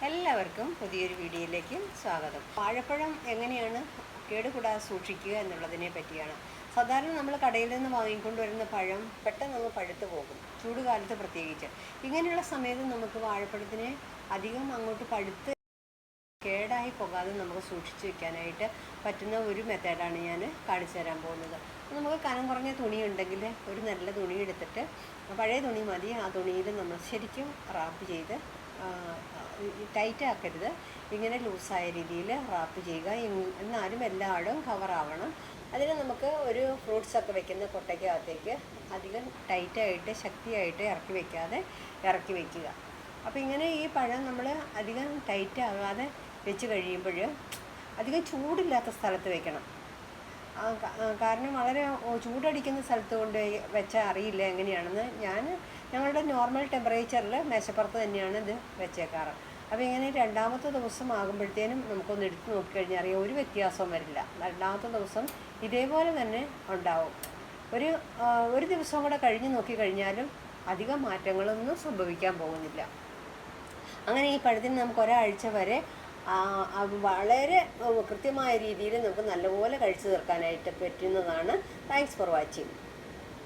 എല്ലാവർക്കും പുതിയൊരു വീഡിയോയിലേക്ക് സ്വാഗതം. വാഴപ്പഴം എങ്ങനെയാണ് കേടുകൂടാതെ സൂക്ഷിക്കുക എന്നുള്ളതിനെ പറ്റിയാണ്. സാധാരണ നമ്മൾ കടയിൽ നിന്ന് വാങ്ങിക്കൊണ്ട് വരുന്ന പഴം പെട്ടെന്ന് അങ്ങ് പഴുത്തു പോകും, ചൂട് കാലത്ത് പ്രത്യേകിച്ച്. ഇങ്ങനെയുള്ള സമയത്ത് നമുക്ക് വാഴപ്പഴത്തിനെ അധികം അങ്ങോട്ട് പഴുത്ത് കേടായി പോകാതെ നമുക്ക് സൂക്ഷിച്ച് വെക്കാനായിട്ട് പറ്റുന്ന ഒരു മെത്തേഡാണ് ഞാൻ കാണിച്ചു തരാൻ പോകുന്നത്. നമുക്ക് കനം കുറഞ്ഞ തുണി ഉണ്ടെങ്കിൽ ഒരു നല്ല തുണി എടുത്തിട്ട്, പഴയ തുണി മതി, ആ തുണിയിൽ നമ്മൾ ശരിക്കും റാപ്പ് ചെയ്ത്, ടൈറ്റ് ആക്കരുത്, ഇങ്ങനെ ലൂസായ രീതിയിൽ റാപ്പ് ചെയ്യുക. എന്നാലും എല്ലായിടും കവറാവണം. അതിന് നമുക്ക് ഒരു ഫ്രൂട്ട്സൊക്കെ വെക്കുന്ന കൊട്ടയ്ക്കകത്തേക്ക് അധികം ടൈറ്റായിട്ട് ശക്തിയായിട്ട് ഇറക്കി വയ്ക്കുക. അപ്പോൾ ഇങ്ങനെ ഈ പഴം നമ്മൾ അധികം ടൈറ്റ് ആകാതെ വെച്ച് കഴിയുമ്പോൾ അധികം ചൂടില്ലാത്ത സ്ഥലത്ത് വെക്കണം. കാരണം വളരെ ചൂടടിക്കുന്ന സ്ഥലത്ത് കൊണ്ട് വെച്ചാൽ അറിയില്ല എങ്ങനെയാണെന്ന്. ഞങ്ങളുടെ നോർമൽ ടെമ്പറേച്ചറിൽ മേശപ്പുറത്ത് തന്നെയാണ് ഇത് വെച്ചേക്കാറ്. അപ്പോൾ ഇങ്ങനെ രണ്ടാമത്തെ ദിവസം ആകുമ്പോഴത്തേനും നമുക്കൊന്ന് എടുത്ത് നോക്കിക്കഴിഞ്ഞാൽ അറിയാം, ഒരു വ്യത്യാസവും വരില്ല. രണ്ടാമത്തെ ദിവസം ഇതേപോലെ തന്നെ ഉണ്ടാവും. ഒരു ദിവസം കൂടെ കഴിഞ്ഞ് നോക്കിക്കഴിഞ്ഞാലും അധികം മാറ്റങ്ങളൊന്നും സംഭവിക്കാൻ പോകുന്നില്ല. അങ്ങനെ ഈ പഴത്തിന് നമുക്ക് ഒരാഴ്ച വരെ വളരെ കൃത്യമായ രീതിയിൽ നമുക്ക് നല്ലപോലെ കഴിച്ചു തീർക്കാനായിട്ട് പറ്റുന്നതാണ്. Thanks for watching.